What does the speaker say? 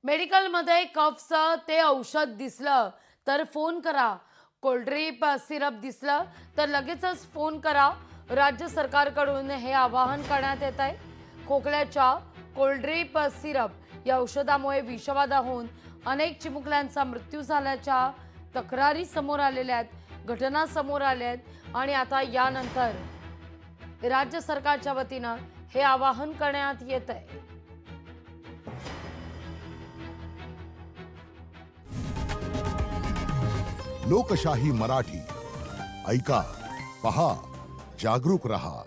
मेडिकलमध्ये कफचं ते औषध दिसलं तर फोन करा. कोल्ड्रिप सिरप दिसलं तर लगेचच फोन करा. राज्य सरकारकडून हे आवाहन करण्यात येत आहे. खोकल्याच्या कोल्ड्रिप सिरप या औषधामुळे विषबाधा होऊन अनेक चिमुकल्यांचा मृत्यू झाल्याच्या तक्रारी समोर आलेल्या आहेत, घटना समोर आल्या आहेत आणि आता यानंतर राज्य सरकारच्या वतीनं हे आवाहन करण्यात येत आहे. लोकशाही मराठी ऐका, पहा, जागरूक रहा.